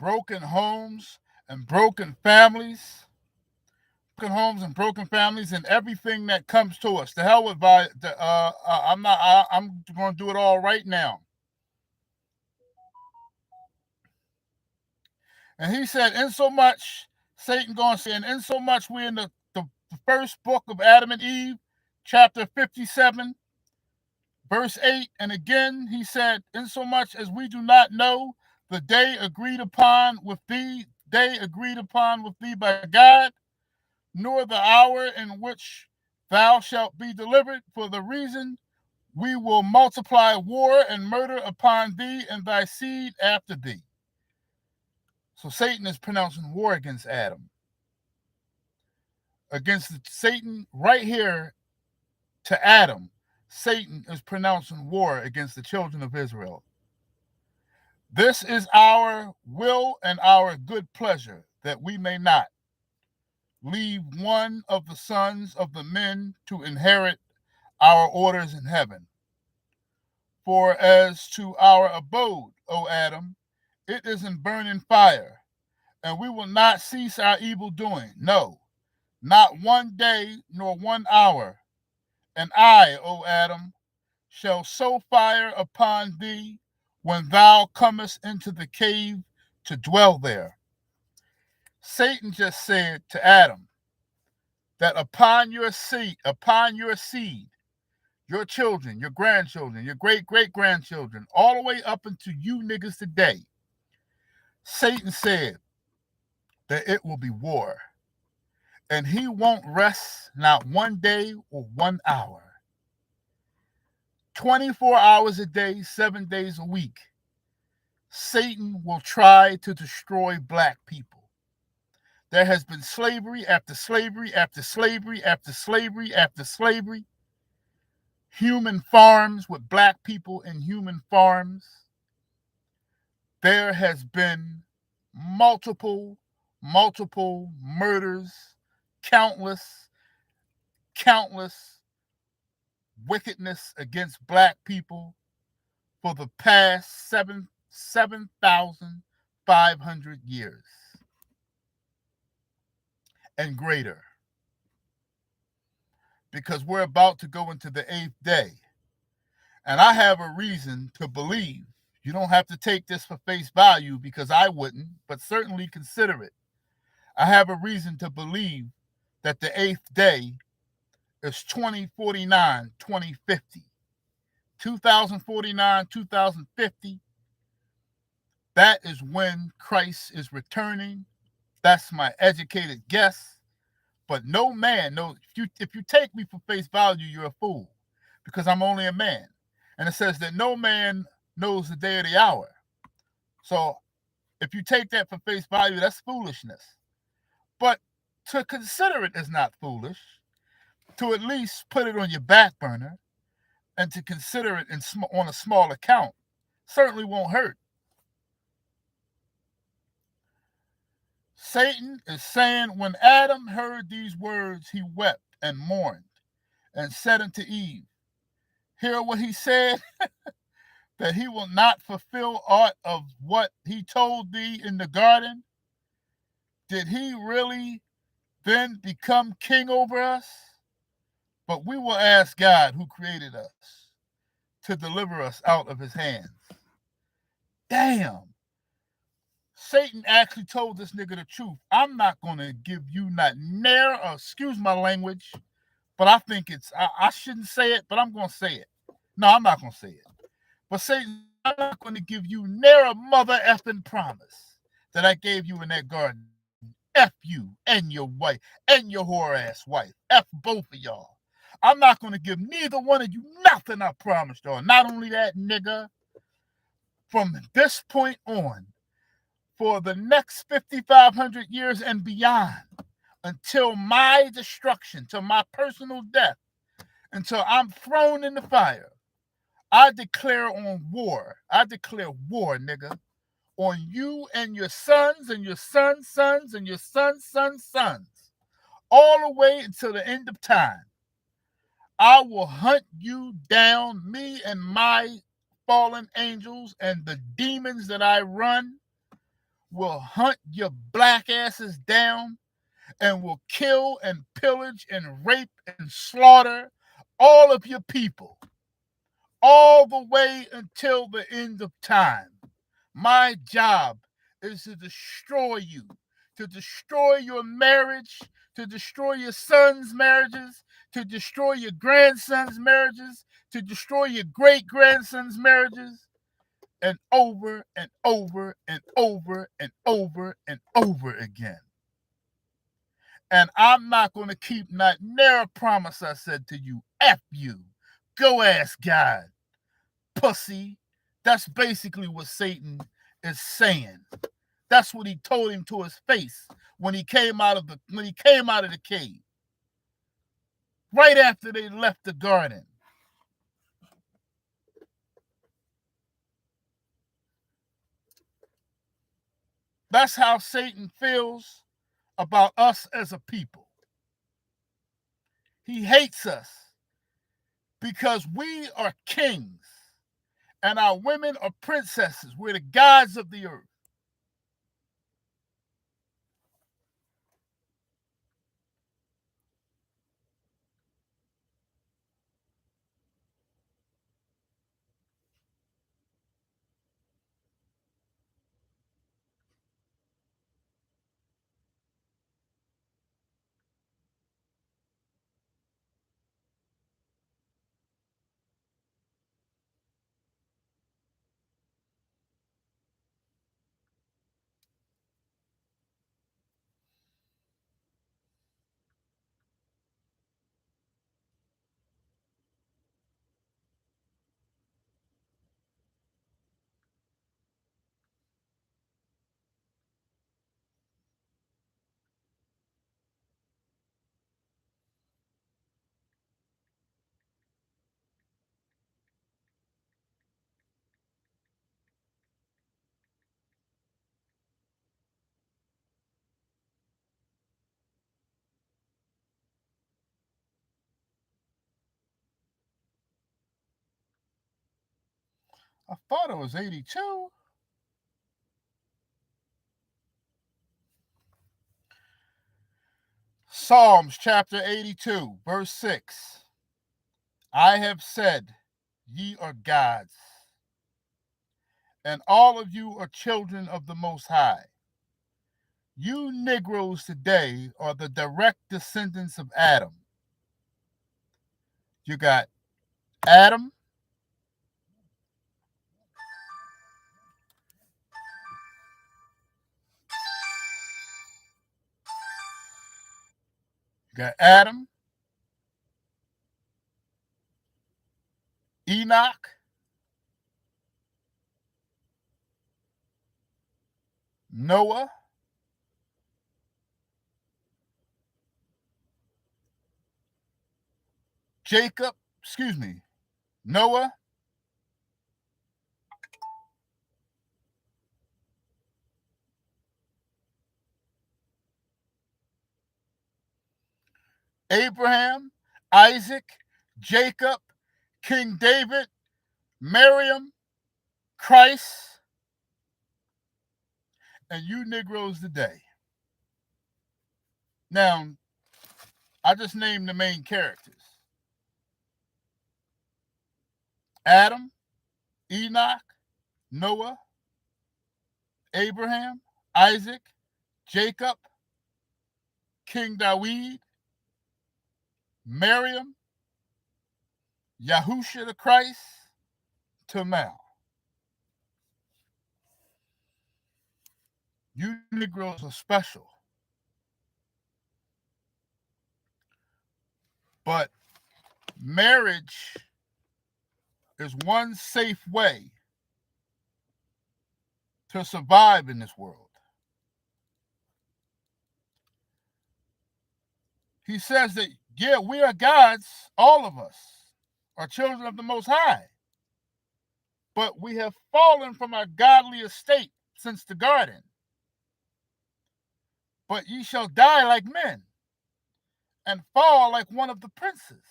broken homes and broken families, broken families, and everything that comes to us. The hell with I'm not. I'm going to do it all right now. And he said, in so much, Satan going to say, and in so much, we're in the first book of Adam and Eve, chapter 57, verse 8. And again, he said, in so much as we do not know the day agreed upon with thee by God, nor the hour in which thou shalt be delivered, for the reason we will multiply war and murder upon thee and thy seed after thee. So Satan is pronouncing war against Adam. Satan, right here to Adam, Satan is pronouncing war against the children of Israel. This is our will and our good pleasure, that we may not leave one of the sons of the men to inherit our orders in heaven. For as to our abode, O Adam, it is in burning fire, and we will not cease our evil doing. No, not one day nor 1 hour. And I, O Adam, shall sow fire upon thee when thou comest into the cave to dwell there. Satan just said to Adam that upon your seed, your children, your grandchildren, your great-great-grandchildren, all the way up into you niggas today, Satan said that it will be war. And he won't rest not 1 day or 1 hour. 24 hours a day, 7 days a week, Satan will try to destroy black people. There has been slavery after slavery after slavery after slavery after slavery. Human farms with black people in human farms. There has been multiple murders, countless wickedness against black people for the past 7,500 years and greater. Because we're about to go into the 8th day. And I have a reason to believe. You don't have to take this for face value because I wouldn't, but certainly consider it. I have a reason to believe that the 8th day is 2049, 2050. 2049, 2050, that is when Christ is returning. That's my educated guess. But no man knows. If you take me for face value, you're a fool, because I'm only a man. And it says that no man knows the day or the hour. So if you take that for face value, that's foolishness. But to consider it is not foolish. To at least put it on your back burner and to consider it on a small account certainly won't hurt. Satan is saying, when Adam heard these words, he wept and mourned and said unto Eve, hear what he said, that he will not fulfill aught of what he told thee in the garden? Did he really then become king over us? But we will ask God, who created us, to deliver us out of his hands. Damn. Satan actually told this nigga the truth. I'm not going to give you not near, excuse my language, but I think I shouldn't say it, but I'm going to say it. No, I'm not going to say it. But Satan, I'm not going to give you near a mother effing promise that I gave you in that garden. F you and your wife and your whore ass wife. F both of y'all. I'm not going to give neither one of you nothing I promised y'all. Not only that, nigga, from this point on, for the next 5,500 years and beyond, until my destruction, till my personal death, until I'm thrown in the fire, I declare war. I declare war, nigga, on you and your sons and your sons' sons and your sons' sons' sons, all the way until the end of time. I will hunt you down, me and my fallen angels and the demons that I run, will hunt your black asses down and will kill and pillage and rape and slaughter all of your people all the way until the end of time. My job is to destroy you, to destroy your marriage, to destroy your sons' marriages, to destroy your grandsons' marriages, to destroy your great grandsons' marriages, and over and over and over and over and over again. And I'm not going to keep not ne'er a promise I said to you. F you. Go ask God, pussy. That's basically what Satan is saying. That's what he told him to his face when he came out of the cave. Right after they left the garden. That's how Satan feels about us as a people. He hates us because we are kings and our women are princesses. We're the gods of the earth. I thought it was 82. Psalms chapter 82, verse 6. I have said, ye are gods, and all of you are children of the Most High. You Negroes today are the direct descendants of Adam. You got Adam, you got Adam, Enoch, Noah, Noah, Abraham, Isaac, Jacob, King David, Miriam, Christ, and you Negroes today. Now, I just named the main characters. Adam, Enoch, Noah, Abraham, Isaac, Jacob, King Dawid, Miriam, Yahusha the Christ, Tamal. You Negroes are special. But marriage is one safe way to survive in this world. He says that, yeah, we are gods, all of us are children of the Most High. But we have fallen from our godly estate since the garden. But ye shall die like men and fall like one of the princes.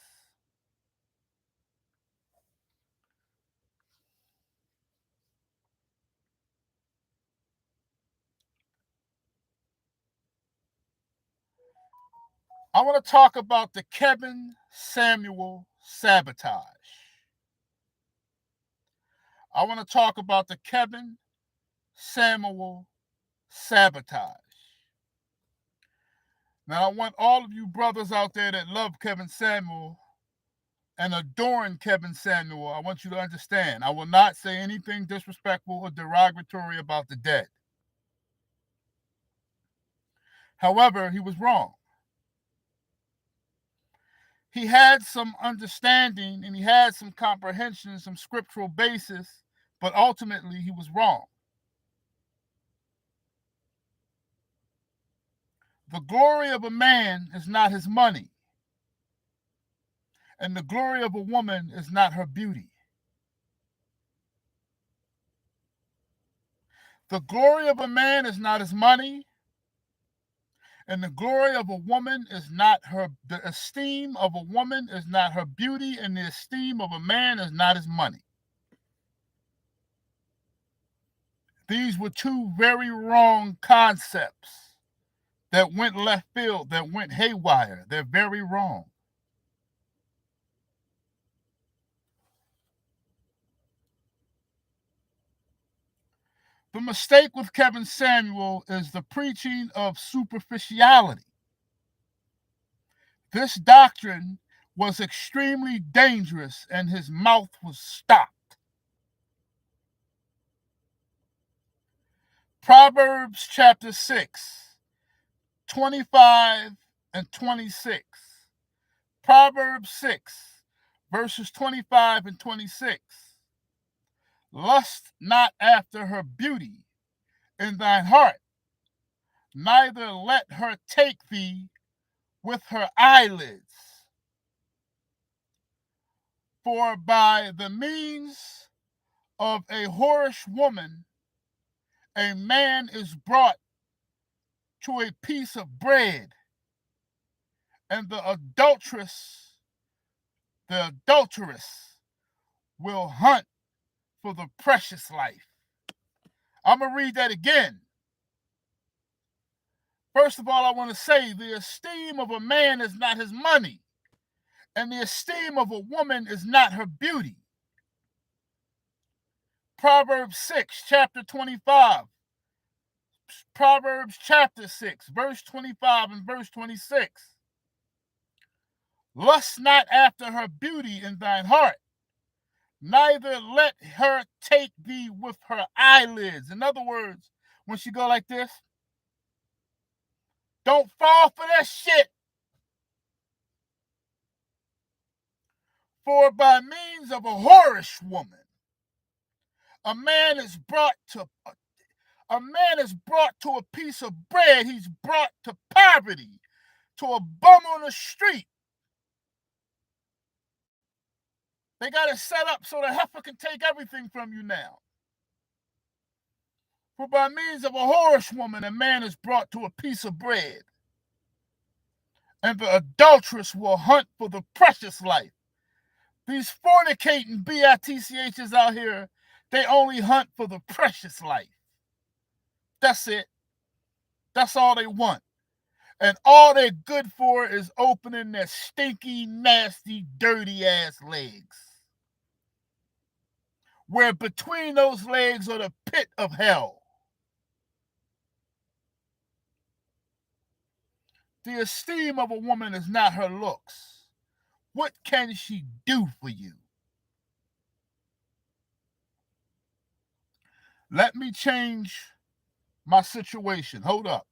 I want to talk about the Kevin Samuel sabotage. I want to talk about the Kevin Samuel sabotage. Now, I want all of you brothers out there that love Kevin Samuel and adoring Kevin Samuel, I want you to understand, I will not say anything disrespectful or derogatory about the dead. However, he was wrong. He had some understanding and he had some comprehension, some scriptural basis, but ultimately he was wrong. The glory of a man is not his money, and the glory of a woman is not her beauty. The glory of a man is not his money, and the glory of a woman is not the esteem of a woman is not her beauty, and the esteem of a man is not his money. These were two very wrong concepts that went left field, that went haywire. They're very wrong. The mistake with Kevin Samuel is the preaching of superficiality. This doctrine was extremely dangerous and his mouth was stopped. Proverbs chapter 6, 25 and 26. Proverbs 6, verses 25 and 26. Lust not after her beauty in thine heart, neither let her take thee with her eyelids. For by the means of a whorish woman, a man is brought to a piece of bread, and the adulteress will hunt for the precious life. I'm going to read that again. First of all, I want to say the esteem of a man is not his money, and the esteem of a woman is not her beauty. Proverbs 6, chapter 25. Proverbs chapter 6, verse 25 and verse 26. Lust not after her beauty in thine heart, neither let her take thee with her eyelids. In other words, when she go like this, don't fall for that shit. For by means of a whorish woman, a man is brought to a piece of bread. He's brought to poverty, to a bum on the street. They got it set up so the heifer can take everything from you now. For by means of a whorish woman, a man is brought to a piece of bread, and the adulteress will hunt for the precious life. These fornicating BITCHs out here, they only hunt for the precious life. That's it. That's all they want. And all they're good for is opening their stinky, nasty, dirty-ass legs. Where between those legs are the pit of hell. The esteem of a woman is not her looks. What can she do for you? Let me change my situation. Hold up.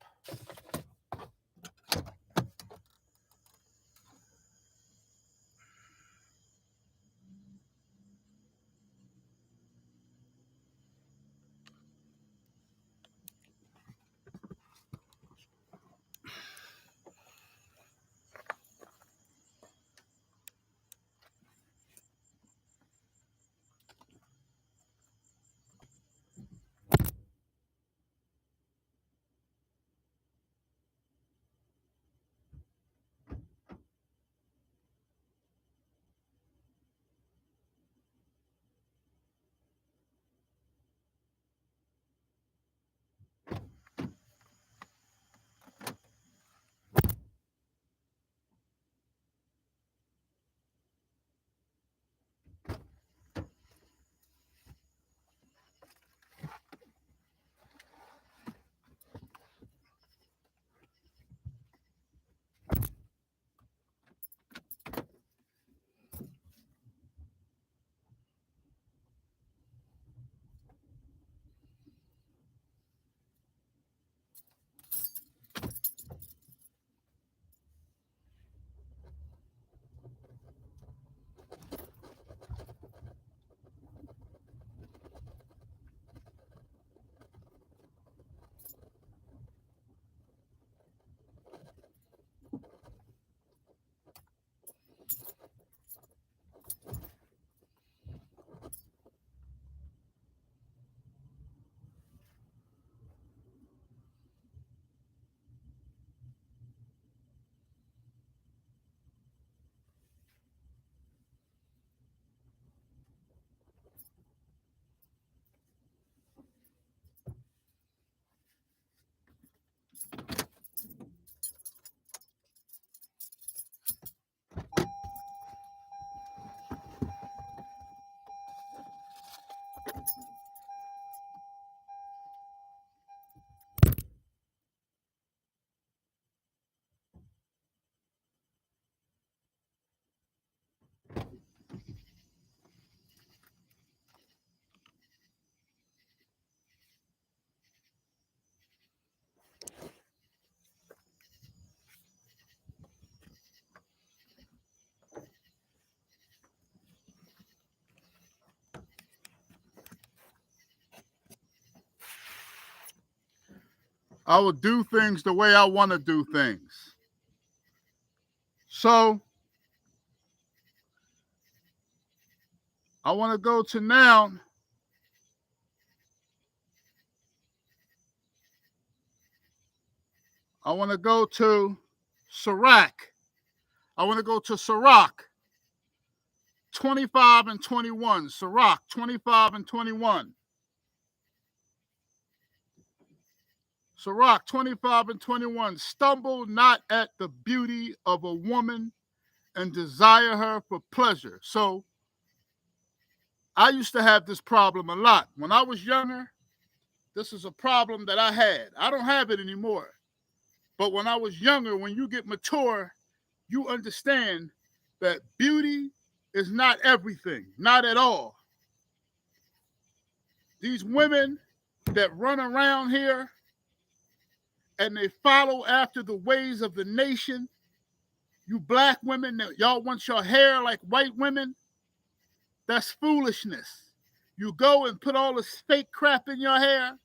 I will do things the way I want to do things. So I want to go to now. I want to go to Sirach. I want to go to Sirach 25 and 21. Sirach 25 and 21. Sirach 25 and 21. Stumble not at the beauty of a woman and desire her for pleasure. So I used to have this problem a lot. When I was younger, this is a problem that I had. I don't have it anymore. But when I was younger, when you get mature, you understand that beauty is not everything, not at all. These women that run around here and they follow after the ways of the nation, you black women, y'all want your hair like white women, that's foolishness. You go and put all this fake crap in your hair,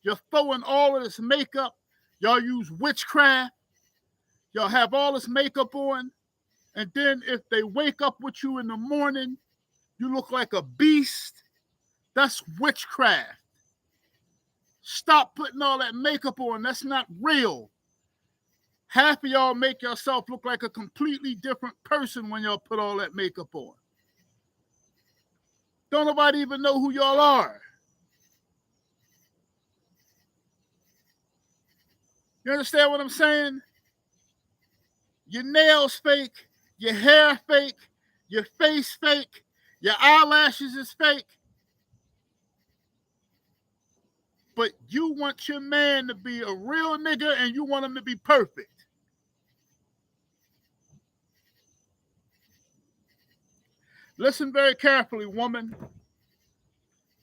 you're throwing all of this makeup, y'all use witchcraft, y'all have all this makeup on, and then if they wake up with you in the morning, you look like a beast. That's witchcraft. Stop putting all that makeup on. That's not real. Half of y'all make yourself look like a completely different person when y'all put all that makeup on. Don't nobody even know who y'all are. You understand what I'm saying? Your nails fake, your hair fake, your face fake, your eyelashes is fake. But you want your man to be a real nigga and you want him to be perfect. Listen very carefully, woman.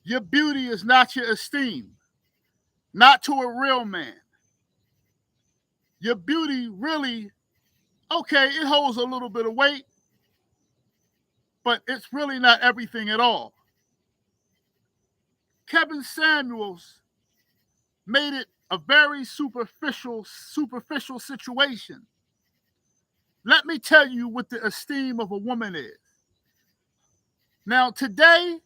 Your beauty is not your esteem, not to a real man. Your beauty really, okay, it holds a little bit of weight, but it's really not everything at all. Kevin Samuels made it a very superficial situation. Let me tell you what the esteem of a woman is. Now, today,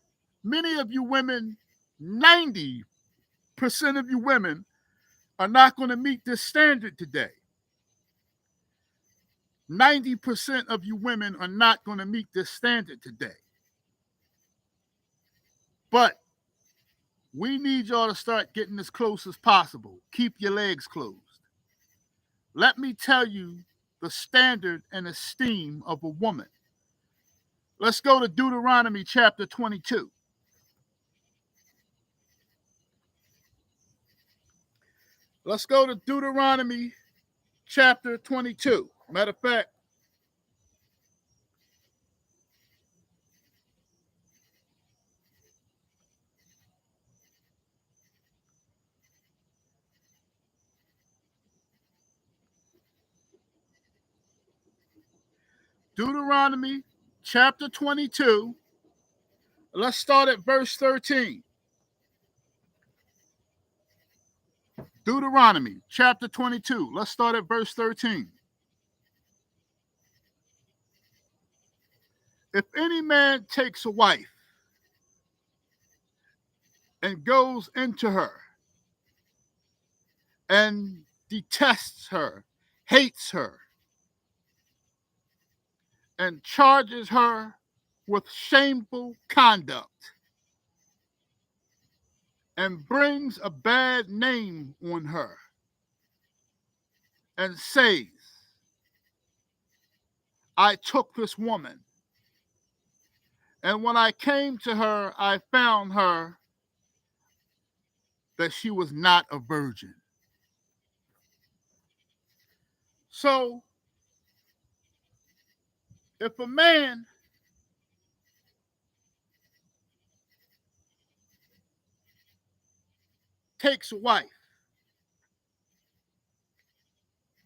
many of you women, 90% of you women, are not going to meet this standard today. 90% of you women are not going to meet this standard today. But we need y'all to start getting as close as possible. Keep your legs closed. Let me tell you the standard and esteem of a woman. Let's go to Deuteronomy chapter 22. Let's go to Deuteronomy chapter 22. Matter of fact, Deuteronomy chapter 22. Let's start at verse 13. Deuteronomy chapter 22. Let's start at verse 13. If any man takes a wife and goes into her and detests her, hates her, and charges her with shameful conduct, and brings a bad name on her, and says, I took this woman, and when I came to her, I found her that she was not a virgin. So, if a man takes a wife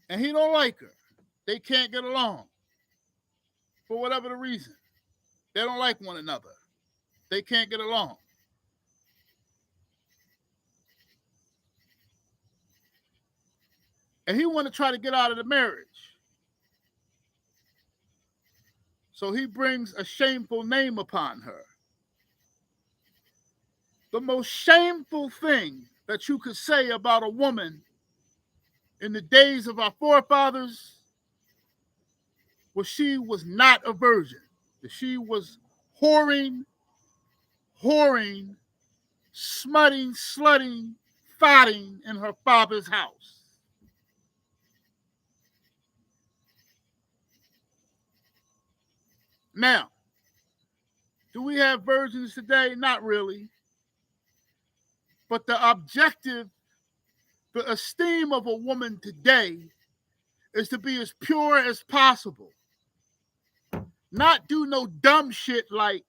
and he don't like her, they can't get along for whatever the reason. They don't like one another. They can't get along. And he wanted to try to get out of the marriage. So he brings a shameful name upon her. The most shameful thing that you could say about a woman in the days of our forefathers was she was not a virgin. She was whoring, smutting, slutting, farting in her father's house. Now, do we have virgins today? Not really. But the objective, the esteem of a woman today is to be as pure as possible. Not do no dumb shit like,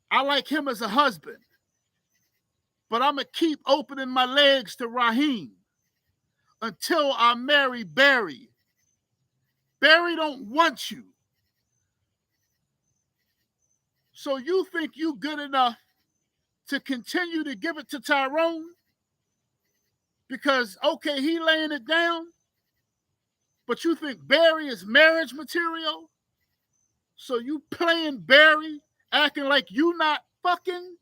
I like him as a husband, but I'm going to keep opening my legs to Raheem until I marry Barry. Barry don't want you. So you think you good enough to continue to give it to Tyrone? Because, okay, he laying it down, but you think Barry is marriage material? So you playing Barry, acting like you not fucking?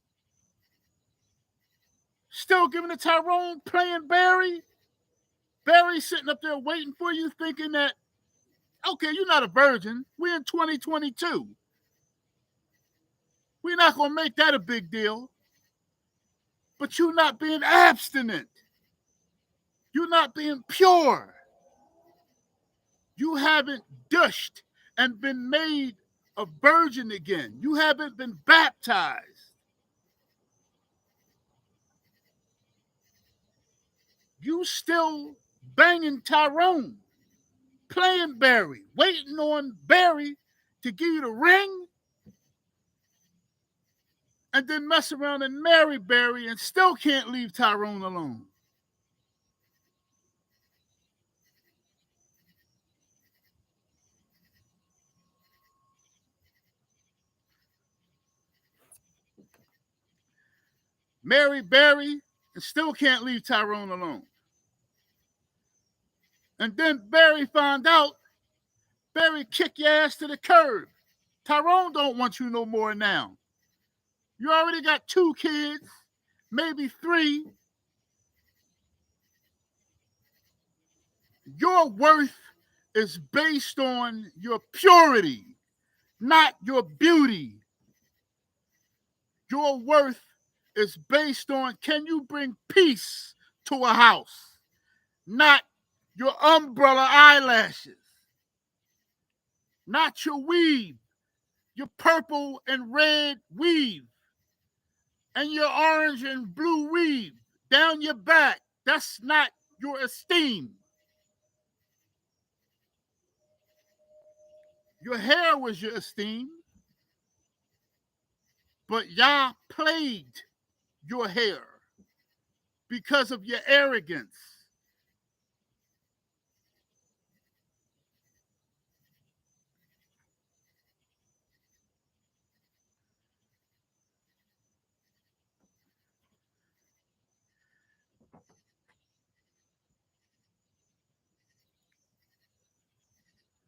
Still giving it to Tyrone, playing Barry? Barry sitting up there waiting for you, thinking that, okay, you're not a virgin. We're in 2022. We're not going to make that a big deal. But you're not being abstinent. You're not being pure. You haven't dushed and been made a virgin again. You haven't been baptized. You still banging Tyrone, playing Barry, waiting on Barry to give you the ring, and then mess around and marry Barry and still can't leave Tyrone alone. Marry Barry and still can't leave Tyrone alone. And then Barry found out, Barry kick your ass to the curb. Tyrone don't want you no more now. You already got 2 kids, maybe 3. Your worth is based on your purity, not your beauty. Your worth is based on, can you bring peace to a house, not your umbrella eyelashes, not your weave, your purple and red weave, and your orange and blue weave down your back. That's not your esteem. Your hair was your esteem, but Yah plagued your hair because of your arrogance.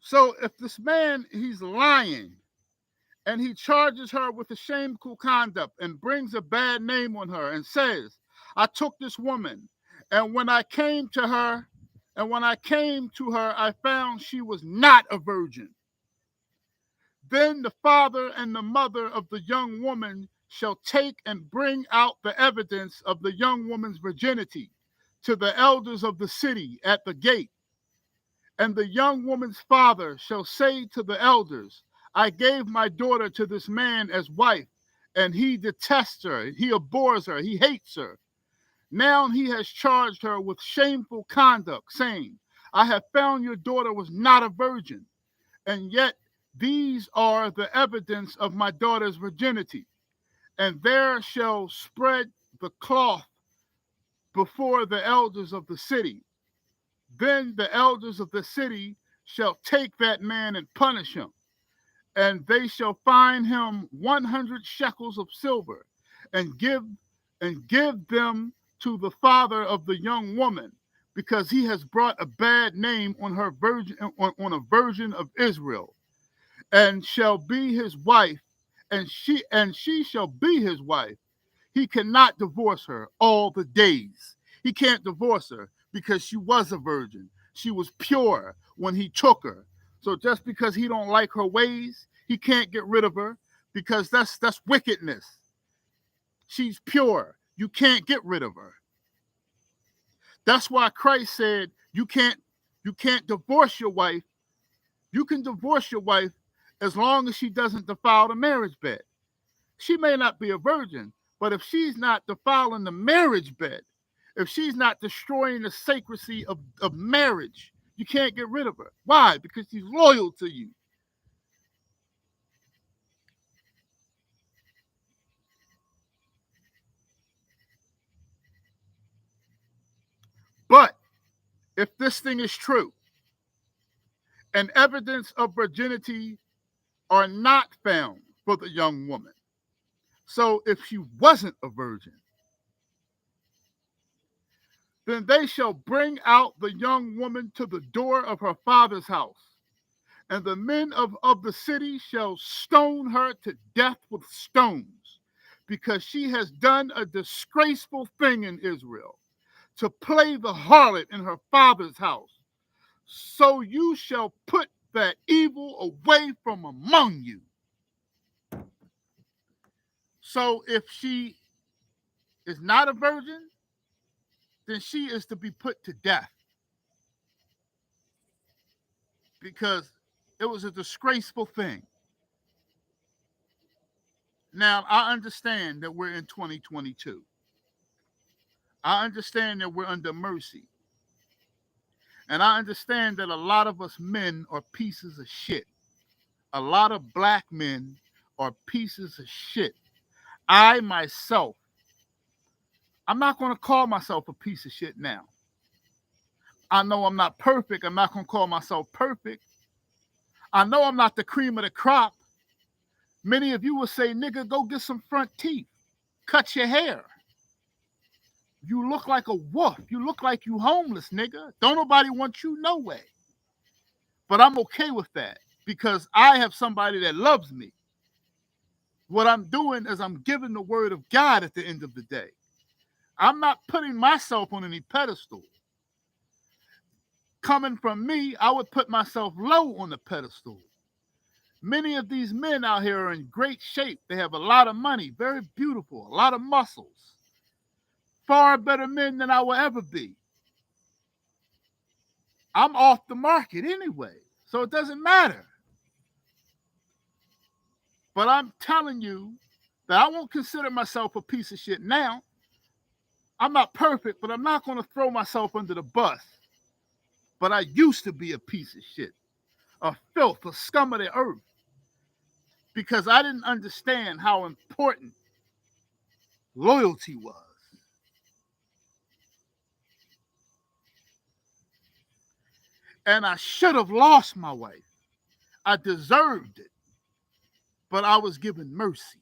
So if this man, he's lying, and he charges her with a shameful conduct and brings a bad name on her and says, I took this woman, and when I came to her, I found she was not a virgin. Then the father and the mother of the young woman shall take and bring out the evidence of the young woman's virginity to the elders of the city at the gate. And the young woman's father shall say to the elders, I gave my daughter to this man as wife, and he detests her, he abhors her, he hates her. Now he has charged her with shameful conduct, saying, I have found your daughter was not a virgin, and yet these are the evidence of my daughter's virginity. And there shall spread the cloth before the elders of the city. Then the elders of the city shall take that man and punish him. And they shall fine him 100 shekels of silver and give them to the father of the young woman. because he has brought a bad name on her virgin on a virgin of Israel, and shall be his wife, and she shall be his wife. He cannot divorce her all the days. He can't divorce her because she was a virgin. She was pure when he took her. So just because he don't like her ways, he can't get rid of her, because that's wickedness. She's pure. You can't get rid of her. That's why Christ said you can't divorce your wife. You can divorce your wife as long as she doesn't defile the marriage bed. She may not be a virgin, but if she's not defiling the marriage bed, if she's not destroying the sacredcy of marriage, you can't get rid of her. Why? Because she's loyal to you. But if this thing is true, and evidence of virginity are not found for the young woman, so if she wasn't a virgin, then they shall bring out the young woman to the door of her father's house, and the men of the city shall stone her to death with stones, because she has done a disgraceful thing in Israel, to play the harlot in her father's house. So you shall put that evil away from among you. So if she is not a virgin, then she is to be put to death, because it was a disgraceful thing. Now, I understand that we're in 2022. I understand that we're under mercy. And I understand that a lot of us men are pieces of shit. A lot of black men are pieces of shit. I myself, I'm not going to call myself a piece of shit now. I know I'm not perfect. I'm not going to call myself perfect. I know I'm not the cream of the crop. Many of you will say, nigga, go get some front teeth. Cut your hair. You look like a wolf. You look like you homeless, nigga. Don't nobody want you no way. But I'm okay with that, because I have somebody that loves me. What I'm doing is I'm giving the word of God at the end of the day. I'm not putting myself on any pedestal. Coming from me, I would put myself low on the pedestal. Many of these men out here are in great shape. They have a lot of money, very beautiful, a lot of muscles. Far better men than I will ever be. I'm off the market anyway, so it doesn't matter. But I'm telling you that I won't consider myself a piece of shit now. I'm not perfect, but I'm not going to throw myself under the bus. But I used to be a piece of shit, a filth, a scum of the earth, because I didn't understand how important loyalty was. And I should have lost my wife. I deserved it, but I was given mercy.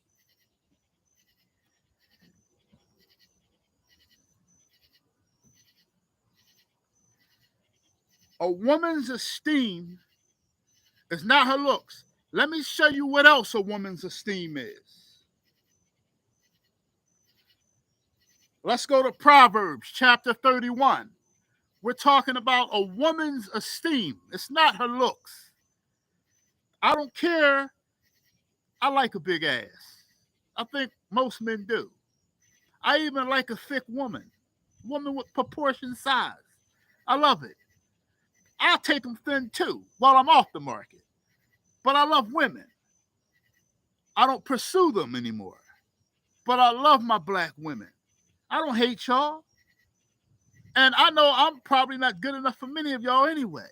A woman's esteem is not her looks. Let me show you what else a woman's esteem is. Let's go to Proverbs chapter 31. We're talking about a woman's esteem. It's not her looks. I don't care. I like a big ass. I think most men do. I even like a thick woman with proportioned size. I love it. I'll take them thin too while I'm off the market. But I love women. I don't pursue them anymore. But I love my black women. I don't hate y'all. And I know I'm probably not good enough for many of y'all anyway.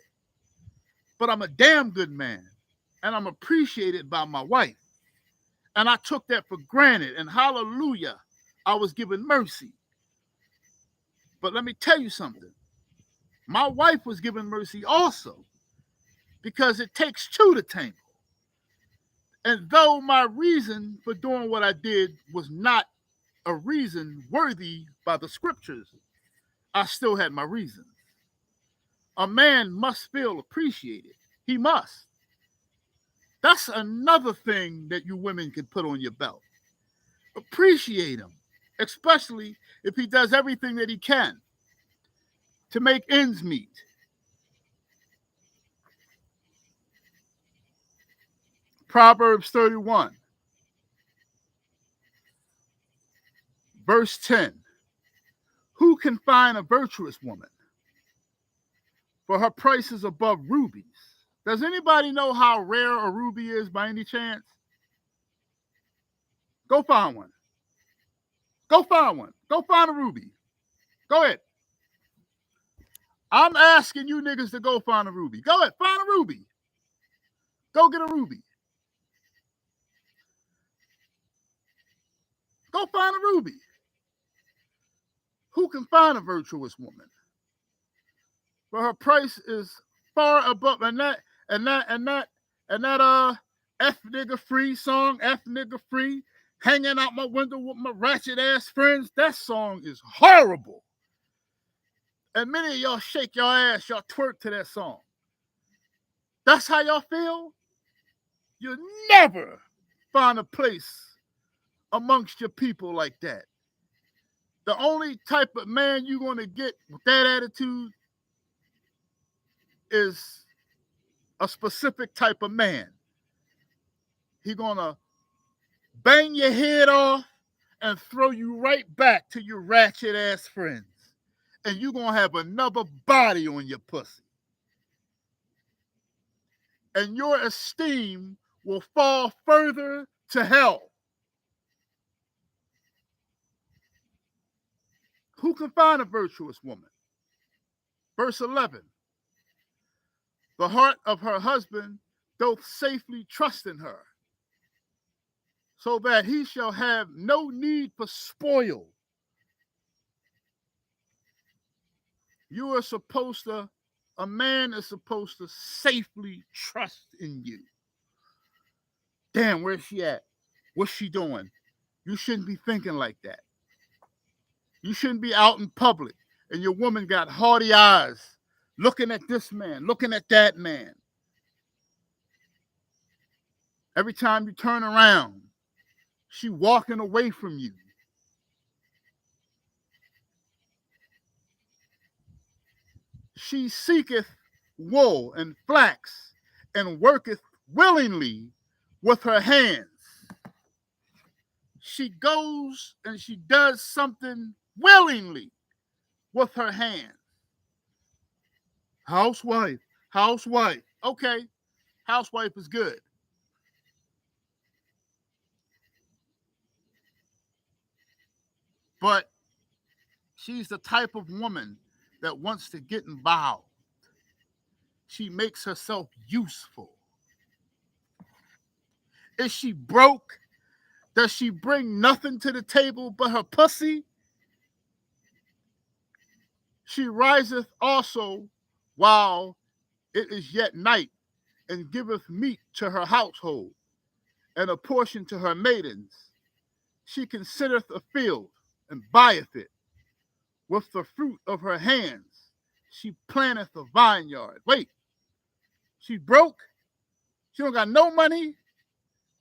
But I'm a damn good man. And I'm appreciated by my wife. And I took that for granted. And hallelujah, I was given mercy. But let me tell you something. My wife was given mercy also, because it takes two to tangle. And though my reason for doing what I did was not a reason worthy by the scriptures, I still had my reasons. A man must feel appreciated. He must. That's another thing that you women can put on your belt. Appreciate him, especially if he does everything that he can to make ends meet. Proverbs 31, verse 10. Who can find a virtuous woman? For her price is above rubies. Does anybody know how rare a ruby is by any chance? Go find one. Go find one. Go find a ruby. Go ahead. I'm asking you niggas to go find a ruby. Go ahead, find a ruby. Go get a ruby. Go find a ruby. Who can find a virtuous woman? For her price is far above, and that F nigga free song, F nigga free, hanging out my window with my ratchet ass friends. That song is horrible. And many of y'all shake your ass, y'all twerk to that song. That's how y'all feel? You'll never find a place amongst your people like that. The only type of man you're going to get with that attitude is a specific type of man. He's going to bang your head off and throw you right back to your ratchet ass friends. And you're going to have another body on your pussy. And your esteem will fall further to hell. Who can find a virtuous woman? Verse 11. The heart of her husband doth safely trust in her, so that he shall have no need for spoil. A man is supposed to safely trust in you. Damn, where's she at? What's she doing? You shouldn't be thinking like that. You shouldn't be out in public and your woman got haughty eyes looking at this man, looking at that man. Every time you turn around, she walking away from you. She seeketh wool and flax and worketh willingly with her hands. She goes and she does something willingly with her hands. Housewife. Okay, housewife is good. But she's the type of woman that wants to get involved. She makes herself useful. Is she broke? Does she bring nothing to the table but her pussy? She riseth also while it is yet night, and giveth meat to her household, and a portion to her maidens. She considereth a field, and buyeth it. With the fruit of her hands, she planteth a vineyard. Wait, she broke? She don't got no money?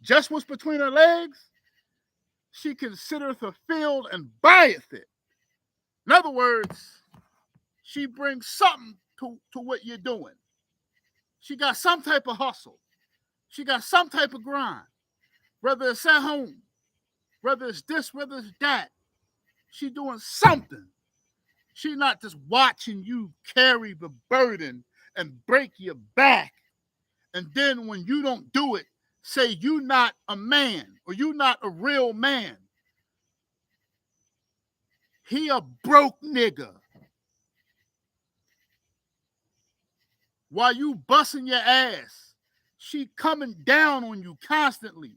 Just what's between her legs? She considereth a field and buyeth it. In other words, she brings something to what you're doing. She got some type of hustle. She got some type of grind. Whether it's at home, whether it's this, whether it's that. She doing something. She not just watching you carry the burden and break your back. And then when you don't do it, say you not a man or you not a real man. He a broke nigga. While you busting your ass, she coming down on you constantly.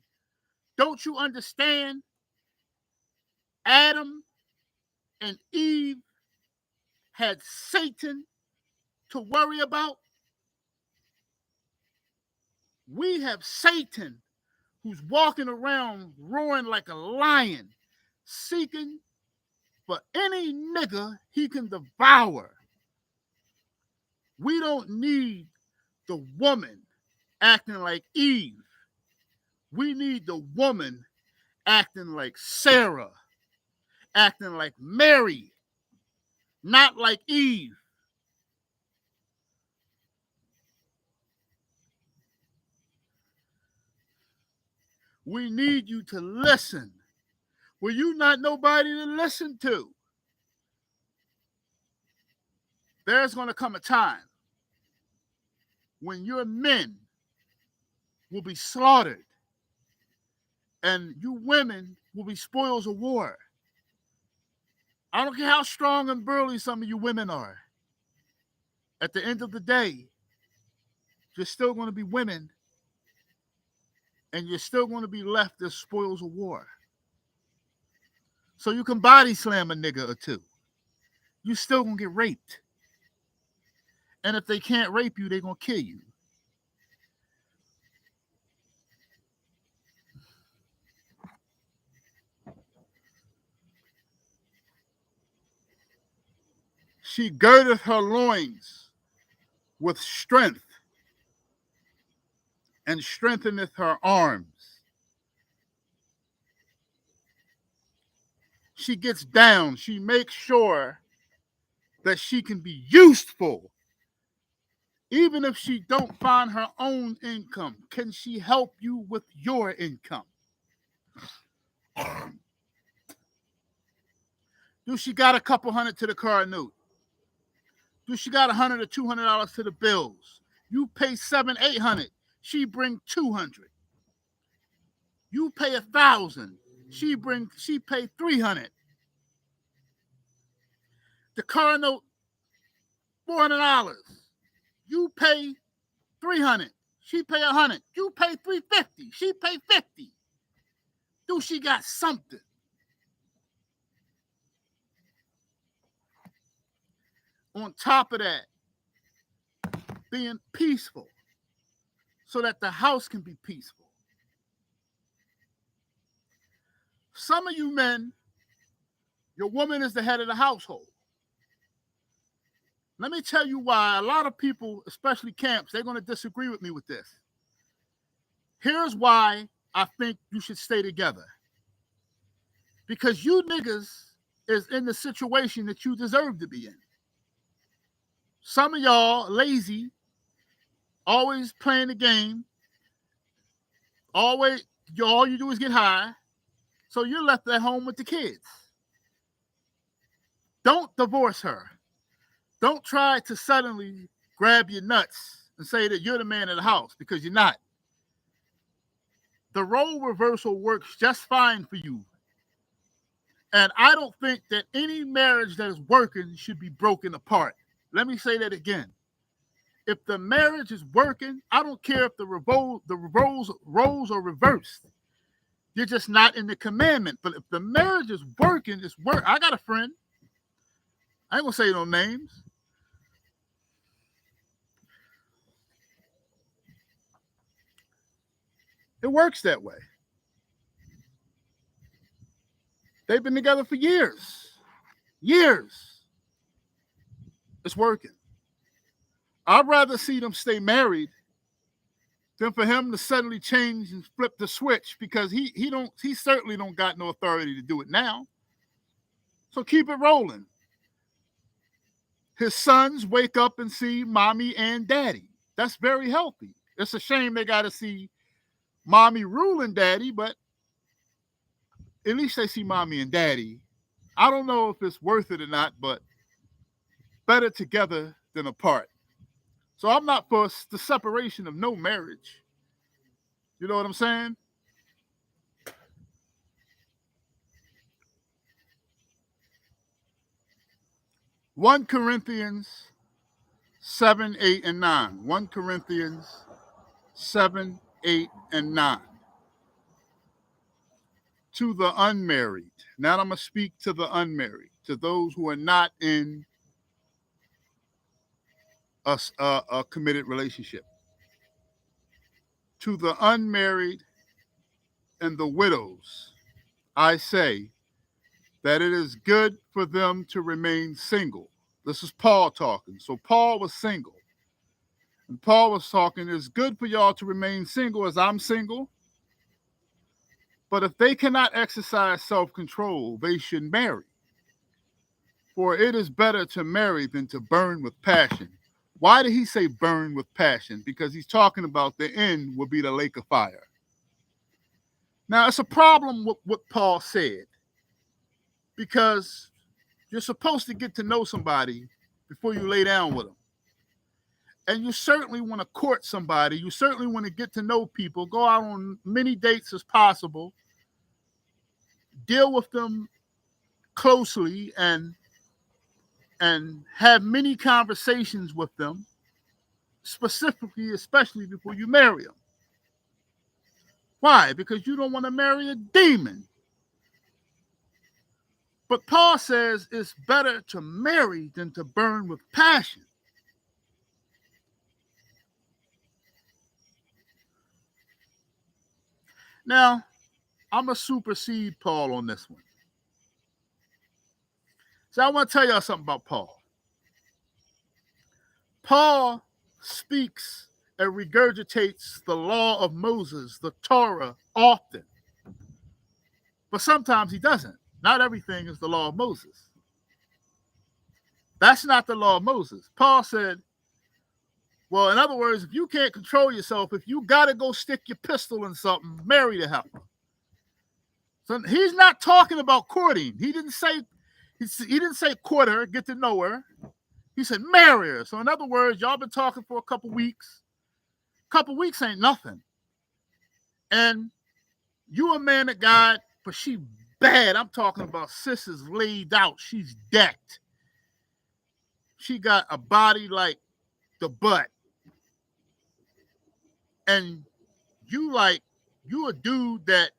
Don't you understand? Adam and Eve had Satan to worry about. We have Satan who's walking around roaring like a lion, seeking for any nigga he can devour. We don't need the woman acting like Eve. We need the woman acting like Sarah, acting like Mary, not like Eve. We need you to listen. Well, you not nobody to listen to. There's going to come a time when your men will be slaughtered and you women will be spoils of war. I don't care how strong and burly some of you women are. At the end of the day, you're still going to be women and you're still going to be left as spoils of war. So you can body slam a nigga or two. You still going to get raped. And if they can't rape you, they're going to kill you. She girdeth her loins with strength and strengtheneth her arms. She gets down. She makes sure that she can be useful. Even if she don't find her own income, can she help you with your income? Do she got a couple hundred to the car note? Do she got $100 or $200 to the bills? You pay $700, $800. She bring $200. You pay $1,000. She pay $300. The car note, $400. You pay $300. She pay $100. You pay $350. She pay $50. Do she got something? On top of that, being peaceful so that the house can be peaceful. Some of you men, your woman is the head of the household. Let me tell you why a lot of people, especially camps, they're going to disagree with me with this. Here's why I think you should stay together. Because you niggas is in the situation that you deserve to be in. Some of y'all lazy, always playing the game, always, all you do is get high, so you're left at home with the kids. Don't divorce her. Don't try to suddenly grab your nuts and say that you're the man of the house, because you're not. The role reversal works just fine for you. And I don't think that any marriage that is working should be broken apart. Let me say that again. If the marriage is working, I don't care if the roles are reversed. You're just not in the commandment. But if the marriage is working, it's work. I got a friend. I ain't gonna say no names. It works that way. They've been together for years. Years. It's working. I'd rather see them stay married than for him to suddenly change and flip the switch, because he certainly don't got no authority to do it now. So keep it rolling. His sons wake up and see mommy and daddy. That's very healthy. It's a shame they got to see mommy ruling daddy, but at least they see mommy and daddy. I don't know if it's worth it or not, but better together than apart. So I'm not for the separation of no marriage. You know what I'm saying? One Corinthians 7, 8, and 9. 1 Corinthians 7, 8, and 9. To the unmarried. Now I'm going to speak to the unmarried, to those who are not in a committed relationship. To the unmarried and the widows, I say that it is good for them to remain single. This is Paul talking. So Paul was single. And Paul was talking, it's good for y'all to remain single as I'm single. But if they cannot exercise self-control, they should marry. For it is better to marry than to burn with passion. Why did he say burn with passion? Because he's talking about the end will be the lake of fire. Now, it's a problem with what Paul said, because you're supposed to get to know somebody before you lay down with them. And you certainly want to court somebody. You certainly want to get to know people, go out on many dates as possible, deal with them closely, and have many conversations with them, specifically, especially before you marry them. Why? Because you don't want to marry a demon. But Paul says it's better to marry than to burn with passion. Now, I'm going to supersede Paul on this one. So I want to tell y'all something about Paul. Paul speaks and regurgitates the law of Moses, the Torah, often. But sometimes he doesn't. Not everything is the law of Moses. That's not the law of Moses. Paul said, well, in other words, if you can't control yourself, if you got to go stick your pistol in something, marry the heifer. So he's not talking about courting. He didn't say court her, get to know her. He said marry her. So in other words, y'all been talking for a couple weeks. Couple weeks ain't nothing. And you a man of God, but she bad. I'm talking about sis is laid out. She's decked. She got a body like the butt. And you a dude that,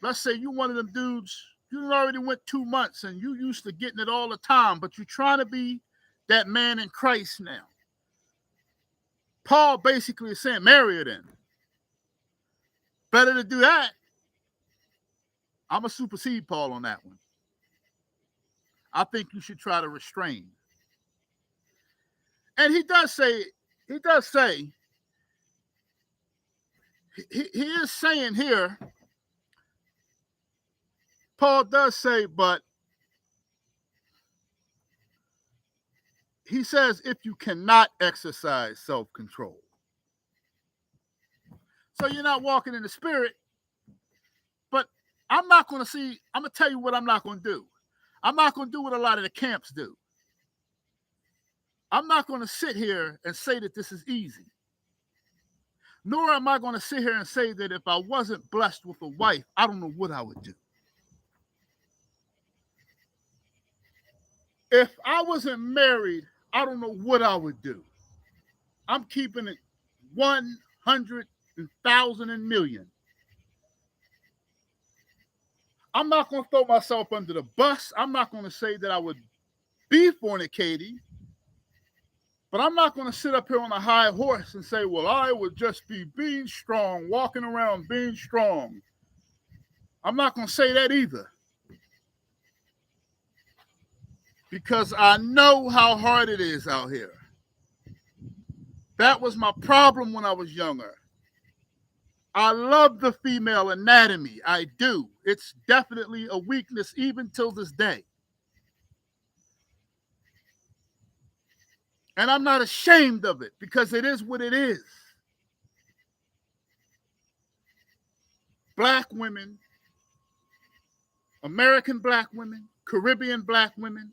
let's say you one of them dudes, you already went 2 months and you used to getting it all the time, but you're trying to be that man in Christ now. Paul basically is saying, marry her then. Better to do that. I'm going to supersede Paul on that one. I think you should try to restrain. And he does say, he is saying here, Paul does say, but he says, if you cannot exercise self-control. So you're not walking in the spirit, but I'm going to tell you what I'm not going to do. I'm not going to do what a lot of the camps do. I'm not going to sit here and say that this is easy. Nor am I going to sit here and say that if I wasn't blessed with a wife, I don't know what I would do. If I wasn't married, I don't know what I would do. I'm keeping it 100,000 and million. I'm not going to throw myself under the bus. I'm not going to say that I would be fornicating. But I'm not going to sit up here on a high horse and say, well, I would just be being strong, walking around being strong. I'm not going to say that either. Because I know how hard it is out here. That was my problem when I was younger. I love the female anatomy. I do. It's definitely a weakness even till this day. And I'm not ashamed of it because it is what it is. Black women, American black women, Caribbean black women,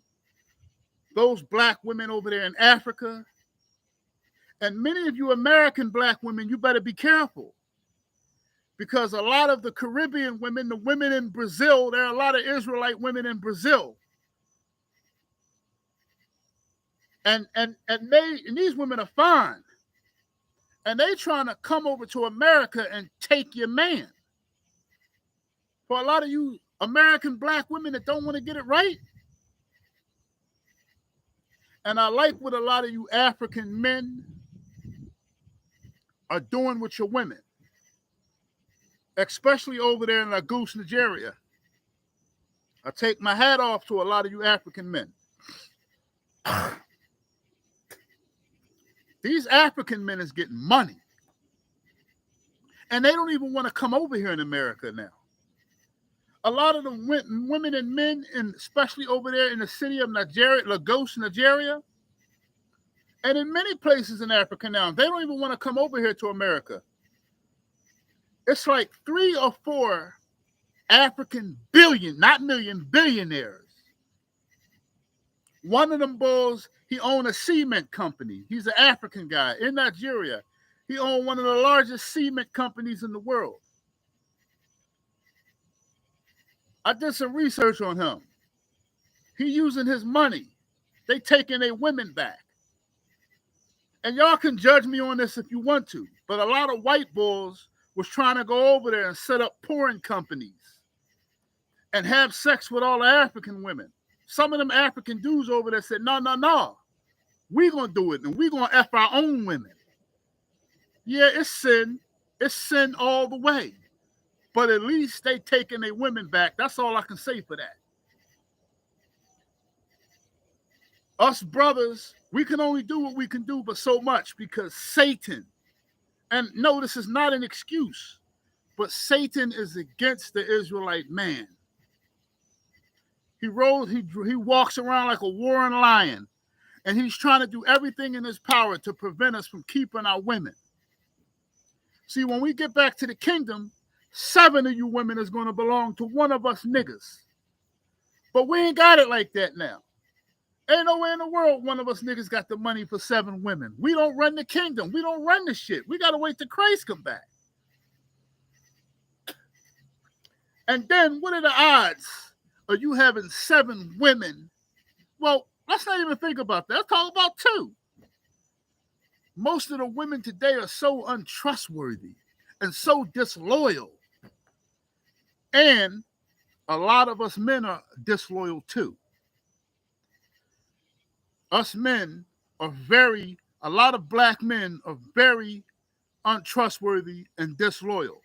those black women over there in Africa, and many of you American black women, you better be careful. Because a lot of the Caribbean women, the women in Brazil, there are a lot of Israelite women in Brazil. And these women are fine. And they trying to come over to America and take your man. For a lot of you American black women that don't want to get it right. And I like what a lot of you African men are doing with your women. Especially over there in Lagos, Nigeria. I take my hat off to a lot of you African men. These African men is getting money. And they don't even want to come over here in America now. A lot of the women and men, and especially over there in the city of Nigeria, Lagos, Nigeria, and in many places in Africa now, they don't even want to come over here to America. It's like 3 or 4 African billionaires. One of them bulls, he owned a cement company. He's an African guy in Nigeria. He owned one of the largest cement companies in the world. I did some research on him. He using his money. They taking their women back. And y'all can judge me on this if you want to, but a lot of white bulls was trying to go over there and set up pouring companies and have sex with all the African women. Some of them African dudes over there said, no, we gonna do it, and we gonna F our own women. Yeah, it's sin. It's sin all the way. But at least they taking their women back. That's all I can say for that. Us brothers, we can only do what we can do, but so much because Satan, and no, this is not an excuse, but Satan is against the Israelite man. He walks around like a roaring lion, and he's trying to do everything in his power to prevent us from keeping our women. See, when we get back to the kingdom, 7 of you women is going to belong to one of us niggas. But we ain't got it like that now. Ain't nowhere in the world one of us niggas got the money for 7 women. We don't run the kingdom. We don't run the shit. We got to wait till Christ come back. And then what are the odds of you having 7 women? Well, let's not even think about that. Let's talk about 2. Most of the women today are so untrustworthy and so disloyal. And a lot of us men are disloyal too. Us men are a lot of black men are very untrustworthy and disloyal.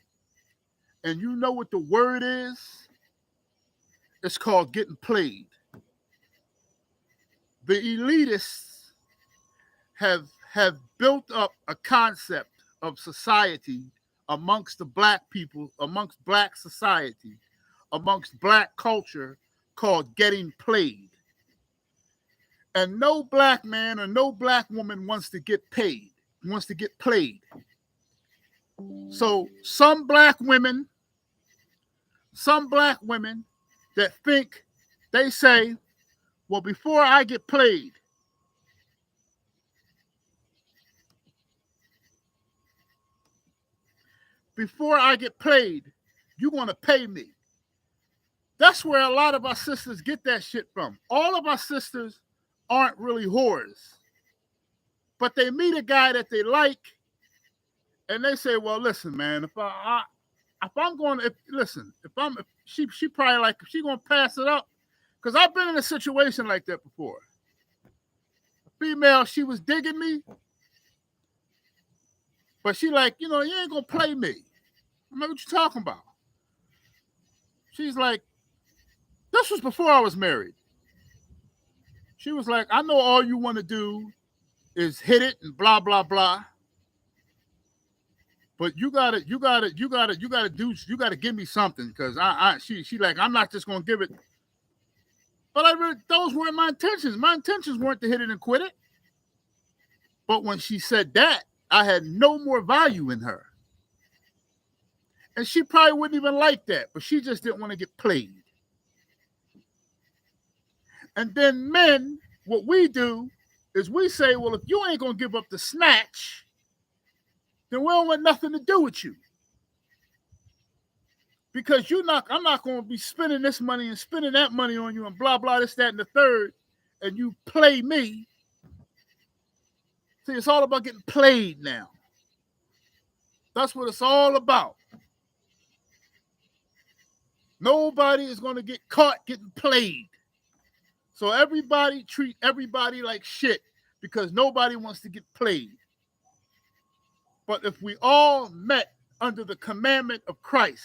And you know what the word is? It's called getting played. The elitists have built up a concept of society amongst the black people, amongst black society, amongst black culture called getting played. And no black man or no black woman wants to get paid, wants to get played. So some black women that think, they say, well, before I get played, you're going to pay me. That's where a lot of our sisters get that shit from. All of our sisters aren't really whores. But they meet a guy that they like, and they say, well, listen, man, she probably like, if she going to pass it up, because I've been in a situation like that before. A female, she was digging me, but she like, you ain't going to play me. I'm like, what you talking about? She's like, this was before I was married. She was like, I know all you want to do is hit it and blah, blah, blah. But you gotta give me something, because she like, I'm not just gonna give it. But those weren't my intentions. My intentions weren't to hit it and quit it. But when she said that, I had no more value in her. And she probably wouldn't even like that, but she just didn't want to get played. And then men, what we do is we say, well, if you ain't going to give up the snatch, then we don't want nothing to do with you. Because I'm not going to be spending this money and spending that money on you and blah, blah, this, that, and the third, and you play me. See, it's all about getting played now. That's what it's all about. Nobody is going to get caught getting played. So everybody treat everybody like shit because nobody wants to get played. But if we all met under the commandment of Christ,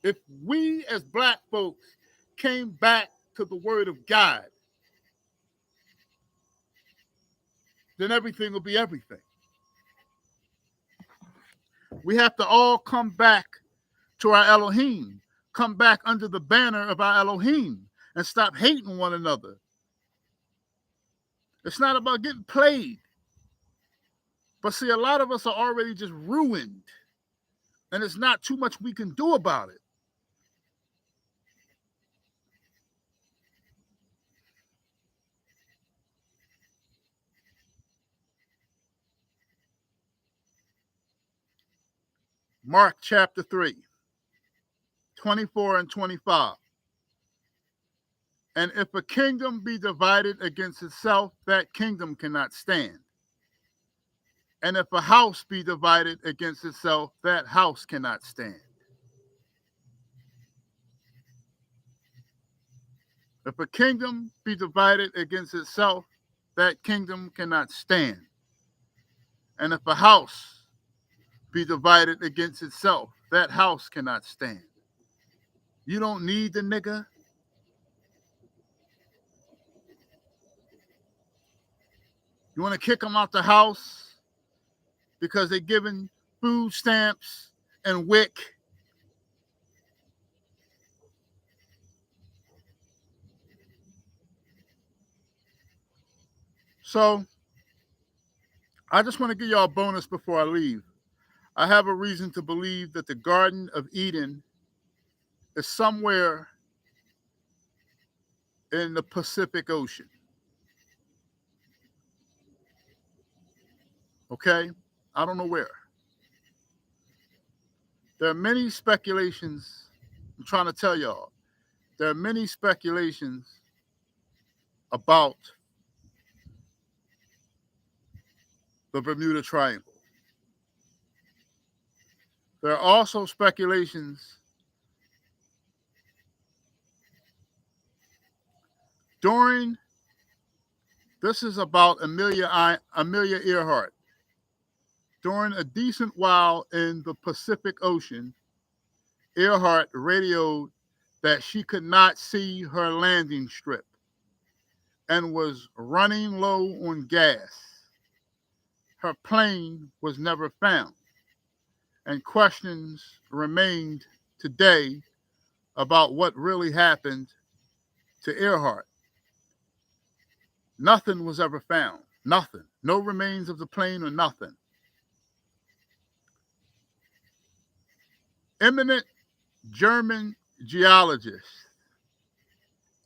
if we as black folks came back to the word of God, then everything will be everything. We have to all come back to our Elohim, come back under the banner of our Elohim, and stop hating one another. It's not about getting played. But see, a lot of us are already just ruined, and there's not too much we can do about it. Mark chapter 3, 24 and 25. And if a kingdom be divided against itself, that kingdom cannot stand. And if a house be divided against itself, that house cannot stand. If a kingdom be divided against itself, that kingdom cannot stand. And if a house be divided against itself, that house cannot stand. You don't need the nigga. You want to kick them out the house because they're giving food stamps and WIC. So I just want to give y'all a bonus before I leave. I have a reason to believe that the Garden of Eden is somewhere in the Pacific Ocean. Okay? I don't know where. There are many speculations. I'm trying to tell y'all. There are many speculations about the Bermuda Triangle. There are also speculations during, this is about Amelia Earhart. During a decent while in the Pacific Ocean, Earhart radioed that she could not see her landing strip and was running low on gas. Her plane was never found, and questions remained today about what really happened to Earhart. Nothing was ever found. Nothing. No remains of the plane or nothing. Eminent German geologists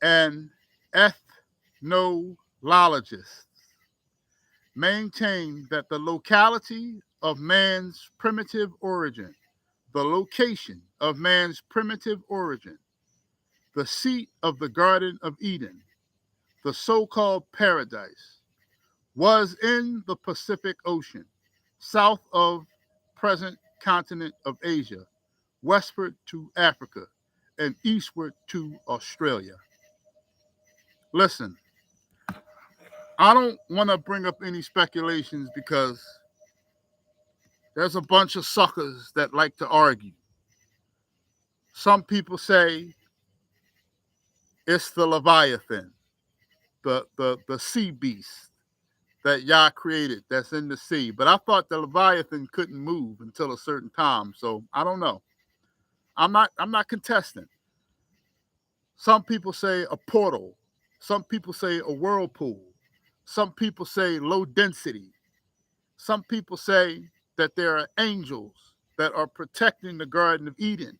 and ethnologists maintain that the locality of man's primitive origin, the location of man's primitive origin, the seat of the Garden of Eden, the so-called paradise, was in the Pacific Ocean, south of present continent of Asia, westward to Africa, and eastward to Australia. Listen, I don't want to bring up any speculations because there's a bunch of suckers that like to argue. Some people say it's the Leviathan, the sea beast that Yah created that's in the sea. But I thought the Leviathan couldn't move until a certain time. So I don't know. I'm not contesting. Some people say a portal. Some people say a whirlpool. Some people say low density. Some people say that there are angels that are protecting the Garden of Eden,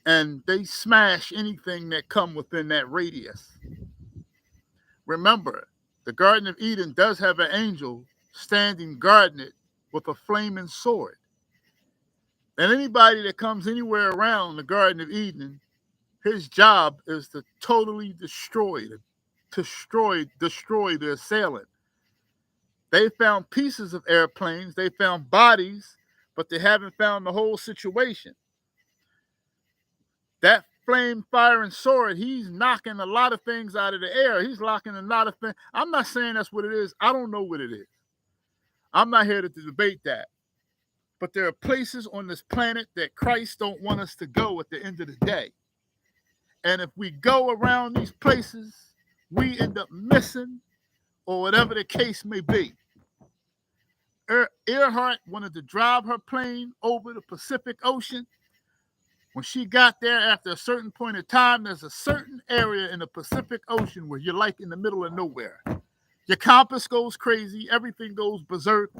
and they smash anything that come within that radius. Remember, the Garden of Eden does have an angel standing guarding it with a flaming sword. And anybody that comes anywhere around the Garden of Eden, his job is to totally destroy the assailant. They found pieces of airplanes, they found bodies, but they haven't found the whole situation. That flame firing sword, he's knocking a lot of things out of the air. He's locking a lot of things. I'm not saying that's what it is. I don't know what it is. I'm not here to debate that. But there are places on this planet that Christ don't want us to go at the end of the day. And if we go around these places, we end up missing, or whatever the case may be. Earhart wanted to drive her plane over the Pacific Ocean. When she got there, after a certain point in time, there's a certain area in the Pacific Ocean where you're like in the middle of nowhere. Your compass goes crazy. Everything goes berserk.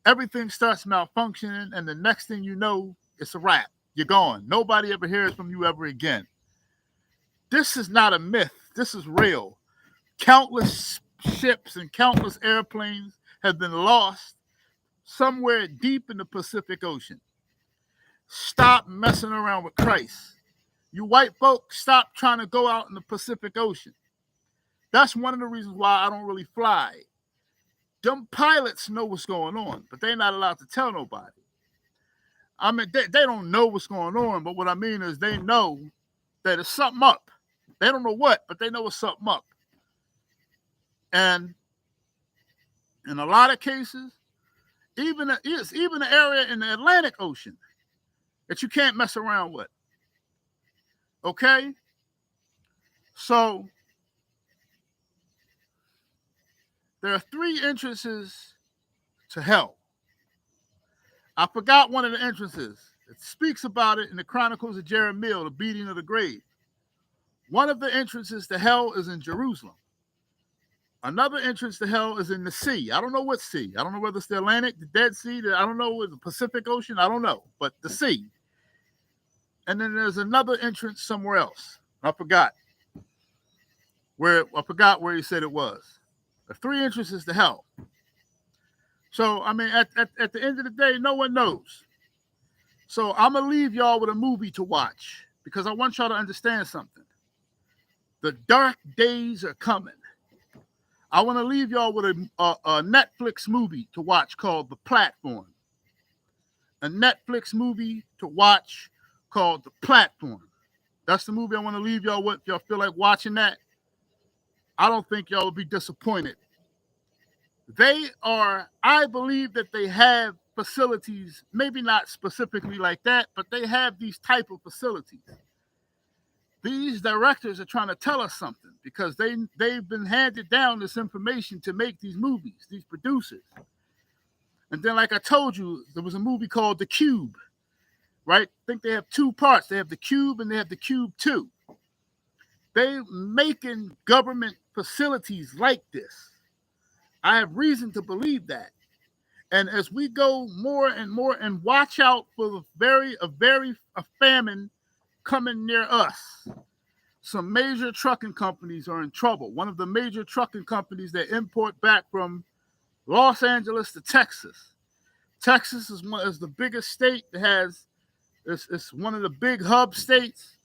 Everything starts malfunctioning. And the next thing you know, it's a wrap. You're gone. Nobody ever hears from you ever again. This is not a myth. This is real. Countless ships and countless airplanes have been lost somewhere deep in the Pacific Ocean. Stop messing around with Christ. You white folk, stop trying to go out in the Pacific Ocean. That's one of the reasons why I don't really fly. Them pilots know what's going on, but they're not allowed to tell nobody. I mean, they don't know what's going on, but what I mean is they know that it's something up. They don't know what, but they know it's something up. And in a lot of cases, even an area in the Atlantic Ocean that you can't mess around with. Okay? So there are 3 entrances to hell. I forgot one of the entrances. It speaks about it in the Chronicles of Jeremiah, the beating of the grave. One of the entrances to hell is in Jerusalem. Another entrance to hell is in the sea. I don't know what sea. I don't know whether it's the Atlantic, the Dead Sea, I don't know, the Pacific Ocean. I don't know, but the sea. And then there's another entrance somewhere else. I forgot where he said it was. The 3 entrances to hell. So, I mean, at the end of the day, no one knows. So I'm going to leave y'all with a movie to watch because I want y'all to understand something. The dark days are coming. I want to leave y'all with a Netflix movie to watch called The Platform. A Netflix movie to watch called The Platform. That's the movie I want to leave y'all with. If y'all feel like watching that, I don't think y'all will be disappointed. I believe that they have facilities, maybe not specifically like that, but they have these type of facilities. These directors are trying to tell us something because they've been handed down this information to make these movies, these producers. And then, like I told you, there was a movie called The Cube, right? I think they have 2 parts. They have The Cube and they have The Cube 2. They're making government facilities like this. I have reason to believe that. And as we go more and more and watch out for a famine coming near us, some major trucking companies are in trouble. One of the major trucking companies that import back from Los Angeles to Texas. Texas is the biggest state that it's one of the big hub states.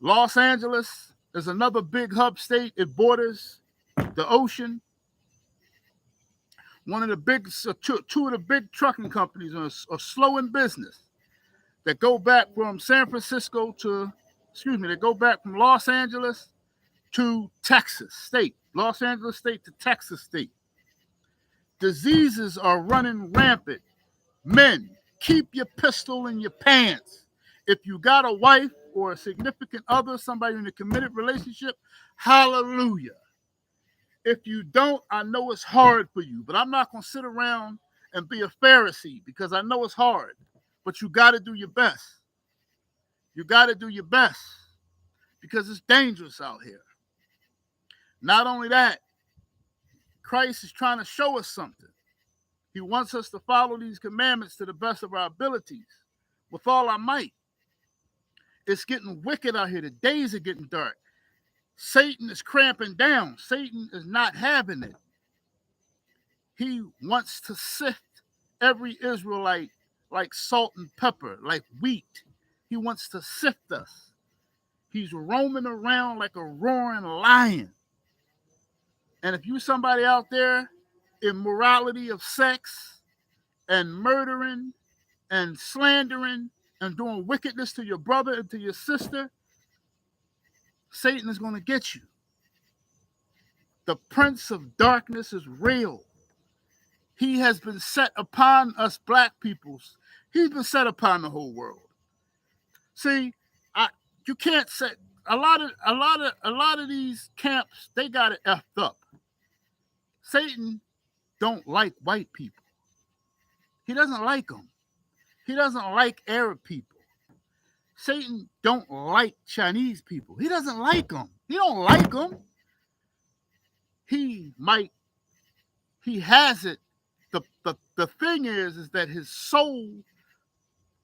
Los Angeles is another big hub state. It borders the ocean. Two of the big trucking companies are slow in business that go back from they go back from Los Angeles to Texas state, Los Angeles state to Texas state. Diseases are running rampant. Men, keep your pistol in your pants. If you got a wife or a significant other, somebody in a committed relationship, hallelujah. If you don't, I know it's hard for you, but I'm not going to sit around and be a Pharisee because I know it's hard, but you got to do your best. You got to do your best because it's dangerous out here. Not only that, Christ is trying to show us something. He wants us to follow these commandments to the best of our abilities with all our might. It's getting wicked out here. The days are getting dark. Satan is cramping down. Satan is not having it. He wants to sift every Israelite like salt and pepper, like wheat. He wants to sift us. He's roaming around like a roaring lion. And if you somebody out there, immorality of sex and murdering and slandering and doing wickedness to your brother and to your sister, Satan is going to get you. The prince of darkness is real. He has been set upon us black peoples. He's been set upon the whole world. See, you can't set a lot of these camps. They got it effed up. Satan don't like white people. He doesn't like them. He doesn't like Arab people. Satan don't like Chinese people. He doesn't like them. He don't like them. He has it. The thing is that his sole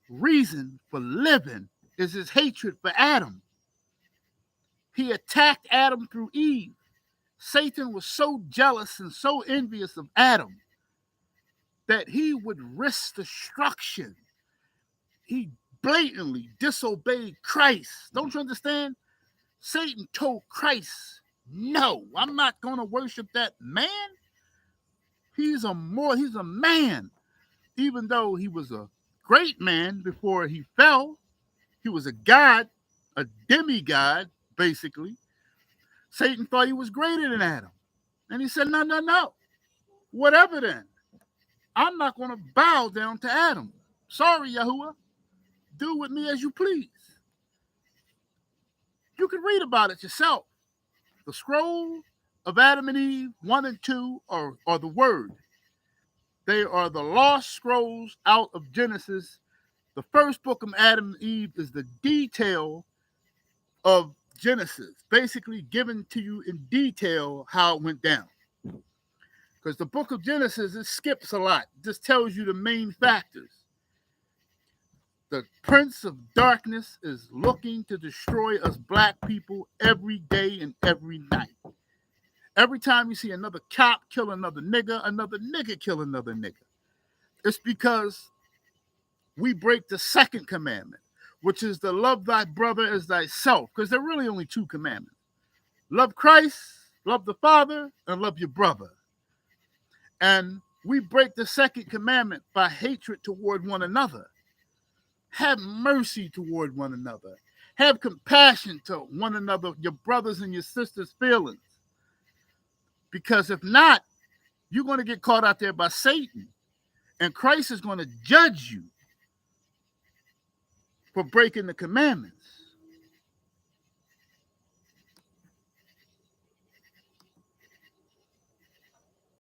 reason for living is his hatred for Adam. He attacked Adam through Eve. Satan was so jealous and so envious of Adam that he would risk destruction. He blatantly disobeyed Christ. Don't you understand? Satan told Christ, no, I'm not going to worship that man. He's a man. Even though he was a great man before he fell, he was a god, a demigod, basically. Satan thought he was greater than Adam. And he said, no. Whatever then. I'm not going to bow down to Adam. Sorry, Yahuwah. Do with me as you please. You can read about it yourself. The scroll of Adam and Eve, 1 and 2, are the word. They are the lost scrolls out of Genesis. The first book of Adam and Eve is the detail of Genesis, basically given to you in detail how it went down. Because the book of Genesis, it skips a lot. It just tells you the main factors. The prince of darkness is looking to destroy us black people every day and every night. Every time you see another cop kill another nigga kill another nigga, it's because we break the second commandment, which is to love thy brother as thyself, because there are really only two commandments. Love Christ, love the Father, and love your brother. And we break the second commandment by hatred toward one another. Have mercy toward one another. Have compassion to one another, your brothers and your sisters' feelings. Because if not, you're going to get caught out there by Satan. And Christ is going to judge you for breaking the commandments.